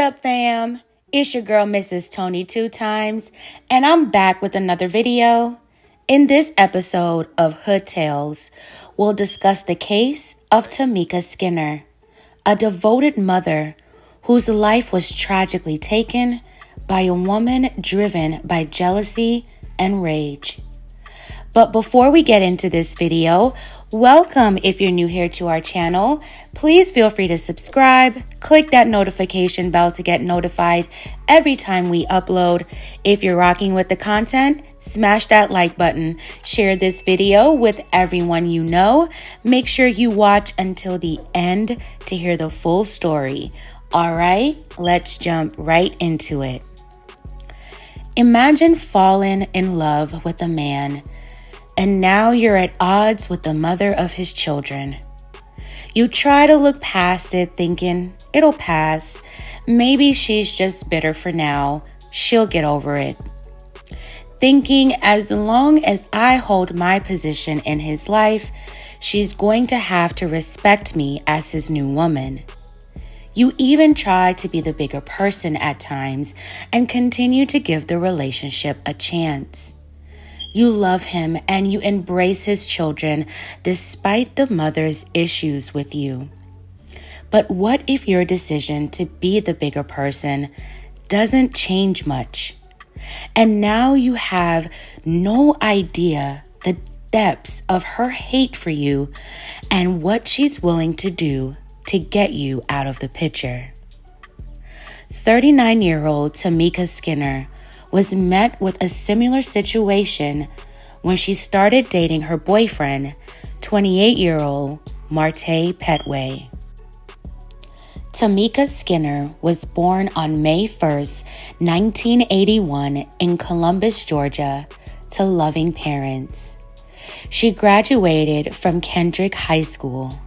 up, fam? It's your girl, Mrs. Tony 2 times, and I'm back with another video. In this episode of Hood Tales, we'll discuss the case of Tameka Skinner, a devoted mother whose life was tragically taken by a woman driven by jealousy and rage. But before we get into this video, welcome if you're new here to our channel. Please feel free to subscribe, click that notification bell to get notified every time we upload. If you're rocking with the content, smash that like button, share this video with everyone you know. Make sure you watch until the end to hear the full story. All right, let's jump right into it. Imagine falling in love with a man, and now you're at odds with the mother of his children. You try to look past it, thinking it'll pass. Maybe she's just bitter for now. She'll get over it. Thinking as long as I hold my position in his life, she's going to have to respect me as his new woman. You even try to be the bigger person at times and continue to give the relationship a chance. You love him and you embrace his children despite the mother's issues with you. But what if your decision to be the bigger person doesn't change much? And now you have no idea the depths of her hate for you and what she's willing to do to get you out of the picture. 39-year-old Tameka Skinner was met with a similar situation when she started dating her boyfriend, 28-year-old Marte Petway. Tameka Skinner was born on May 1st, 1981 in Columbus, Georgia, to loving parents. She graduated from Kendrick High School.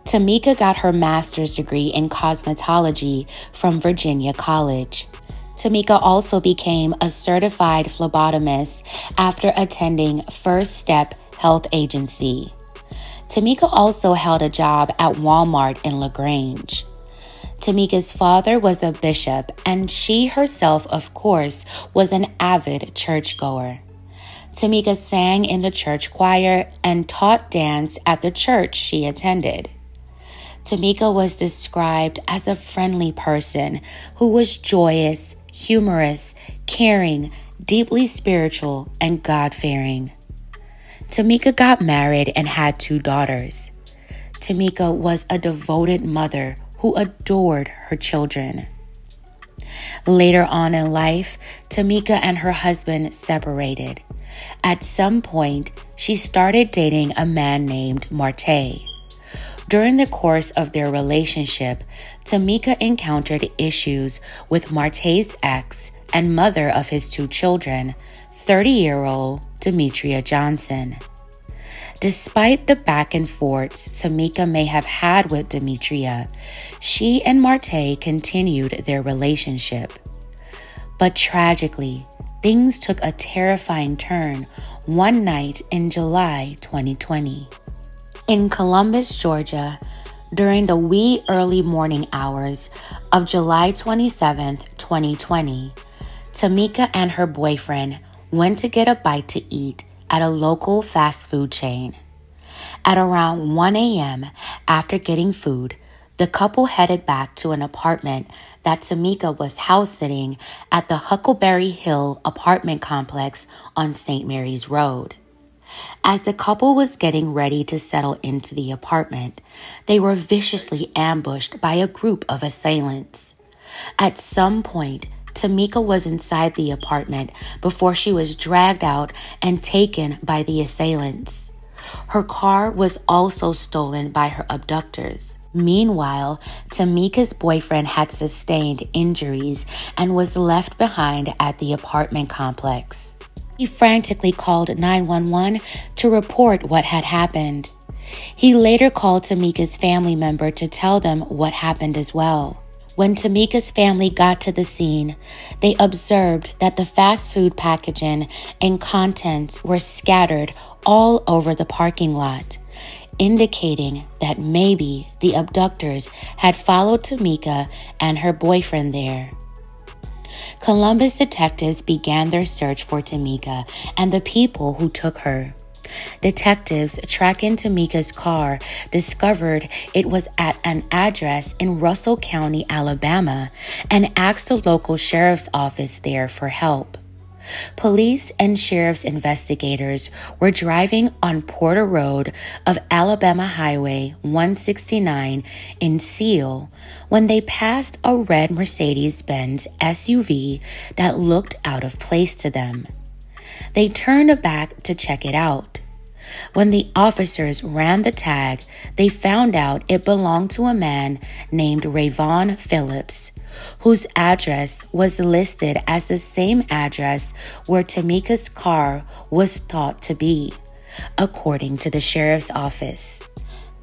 Tameka got her master's degree in cosmetology from Virginia College. Tameka also became a certified phlebotomist after attending First Step Health Agency. Tameka also held a job at Walmart in LaGrange. Tameka's father was a bishop, and she herself, of course, was an avid churchgoer. Tameka sang in the church choir and taught dance at the church she attended. Tameka was described as a friendly person who was joyous, humorous, caring, deeply spiritual, and God-fearing. Tameka got married and had 2 daughters. Tameka was a devoted mother who adored her children. Later on in life, Tameka and her husband separated. At some point, she started dating a man named Marte. During the course of their relationship, Tameka encountered issues with Marte's ex and mother of his 2 children, 30-year-old Demetria Johnson. Despite the back and forths Tameka may have had with Demetria, she and Marte continued their relationship. But tragically, things took a terrifying turn one night in July 2020. In Columbus, Georgia, during the wee early morning hours of July 27, 2020, Tameka and her boyfriend went to get a bite to eat at a local fast food chain. At around 1 a.m., after getting food, the couple headed back to an apartment that Tameka was house-sitting at the Huckleberry Hill apartment complex on St. Mary's Road. As the couple was getting ready to settle into the apartment, they were viciously ambushed by a group of assailants. At some point, Tameka was inside the apartment before she was dragged out and taken by the assailants. Her car was also stolen by her abductors. Meanwhile, Tameka's boyfriend had sustained injuries and was left behind at the apartment complex. He frantically called 911 to report what had happened. He later called Tameka's family member to tell them what happened as well. When Tameka's family got to the scene, they observed that the fast food packaging and contents were scattered all over the parking lot. indicating that maybe the abductors had followed Tameka and her boyfriend there. Columbus detectives began their search for Tameka and the people who took her. Detectives tracking Tameka's car discovered it was at an address in Russell County, Alabama, and asked the local sheriff's office there for help. Police and sheriff's investigators were driving on Porter Road of Alabama Highway 169 in Seal when they passed a red Mercedes-Benz SUV that looked out of place to them. They turned back to check it out. When the officers ran the tag, they found out it belonged to a man named Rayvon Phillips, whose address was listed as the same address where Tameka's car was thought to be, according to the sheriff's office.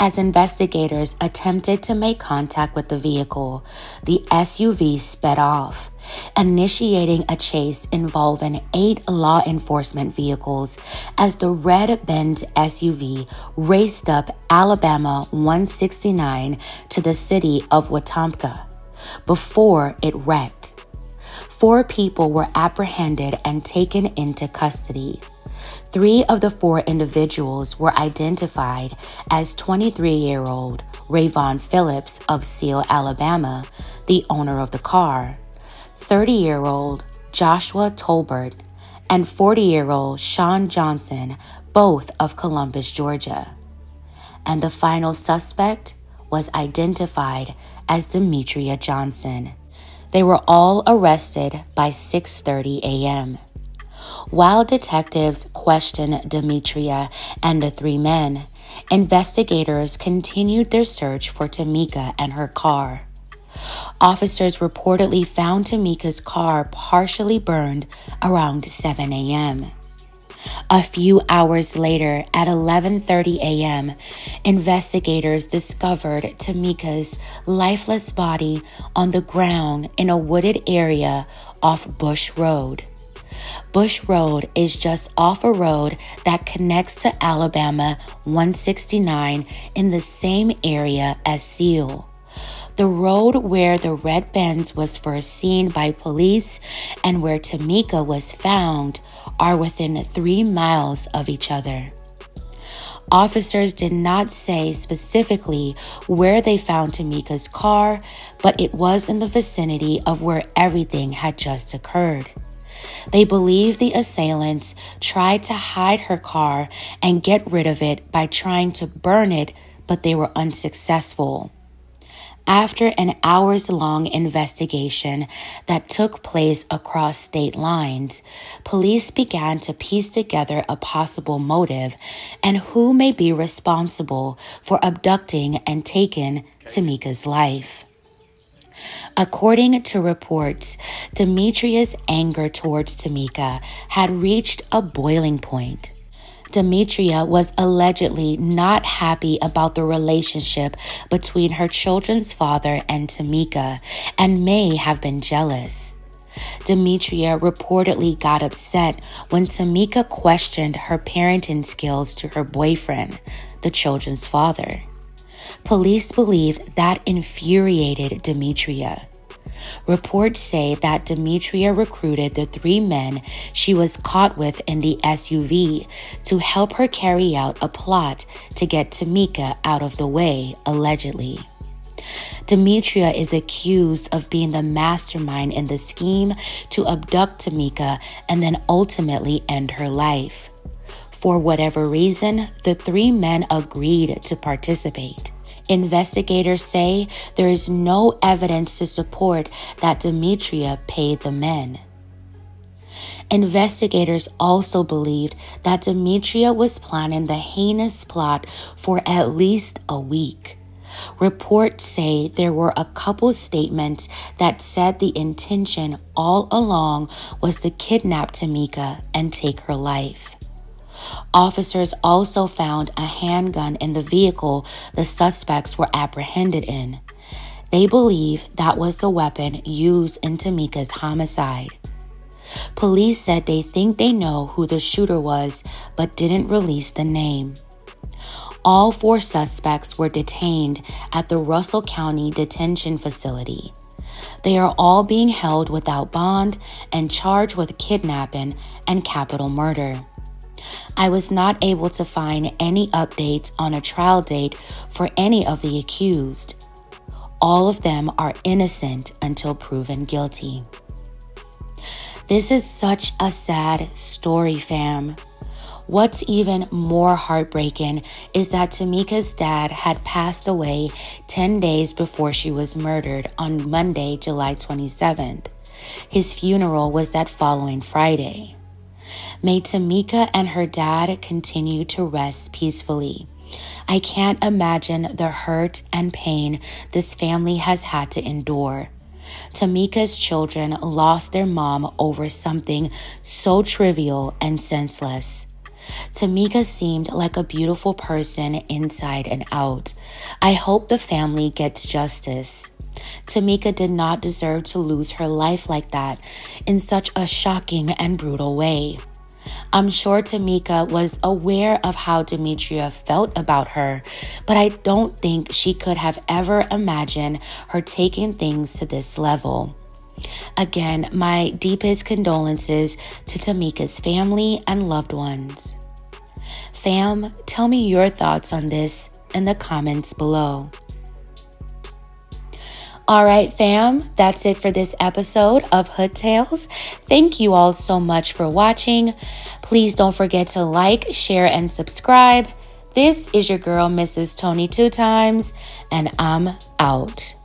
As investigators attempted to make contact with the vehicle, the SUV sped off, initiating a chase involving 8 law enforcement vehicles as the red Benz SUV raced up Alabama 169 to the city of Wetumpka before it wrecked. 4 people were apprehended and taken into custody. 3 of the 4 individuals were identified as 23-year-old Rayvon Phillips of Seal, Alabama, the owner of the car, 30-year-old Joshua Tolbert, and 40-year-old Sean Johnson, both of Columbus, Georgia. And the final suspect was identified as Demetria Johnson. They were all arrested by 6:30 a.m. While detectives questioned Demetria and the 3 men, investigators continued their search for Tameka and her car. Officers reportedly found Tameka's car partially burned around 7 a.m. A few hours later, at 11:30 a.m., investigators discovered Tameka's lifeless body on the ground in a wooded area off Bush Road. Bush Road is just off a road that connects to Alabama 169 in the same area as Seal. The road where the red Benz was first seen by police and where Tameka was found are within 3 miles of each other. Officers did not say specifically where they found Tameka's car, but it was in the vicinity of where everything had just occurred. They believe the assailants tried to hide her car and get rid of it by trying to burn it, but they were unsuccessful. After an hours-long investigation that took place across state lines, police began to piece together a possible motive and who may be responsible for abducting and taking Tameka's life. According to reports, Demetria's anger towards Tameka had reached a boiling point. Demetria was allegedly not happy about the relationship between her children's father and Tameka and may have been jealous. Demetria reportedly got upset when Tameka questioned her parenting skills to her boyfriend, the children's father. Police believed that infuriated Demetria. Reports say that Demetria recruited the 3 men she was caught with in the SUV to help her carry out a plot to get Tameka out of the way, allegedly. Demetria is accused of being the mastermind in the scheme to abduct Tameka and then ultimately end her life. For whatever reason, the 3 men agreed to participate. Investigators say there is no evidence to support that Demetria paid the men. Investigators also believed that Demetria was planning the heinous plot for at least a week. Reports say there were a couple statements that said the intention all along was to kidnap Tameka and take her life. Officers also found a handgun in the vehicle the suspects were apprehended in. They believe that was the weapon used in Tameka's homicide. Police said they think they know who the shooter was, but didn't release the name. All 4 suspects were detained at the Russell County Detention Facility. They are all being held without bond and charged with kidnapping and capital murder. I was not able to find any updates on a trial date for any of the accused. All of them are innocent until proven guilty. This is such a sad story, fam. What's even more heartbreaking is that Tameka's dad had passed away 10 days before she was murdered on Monday, July 27th. His funeral was that following Friday. May Tameka and her dad continue to rest peacefully. I can't imagine the hurt and pain this family has had to endure. Tameka's children lost their mom over something so trivial and senseless. Tameka seemed like a beautiful person inside and out. I hope the family gets justice. Tameka did not deserve to lose her life like that in such a shocking and brutal way. I'm sure Tameka was aware of how Demetria felt about her, but I don't think she could have ever imagined her taking things to this level. Again, my deepest condolences to Tameka's family and loved ones. Fam, tell me your thoughts on this in the comments below. All right, fam, that's it for this episode of Hood Tales. Thank you all so much for watching. Please don't forget to like, share, and subscribe. This is your girl, Mrs. Tony 2 Times, and I'm out.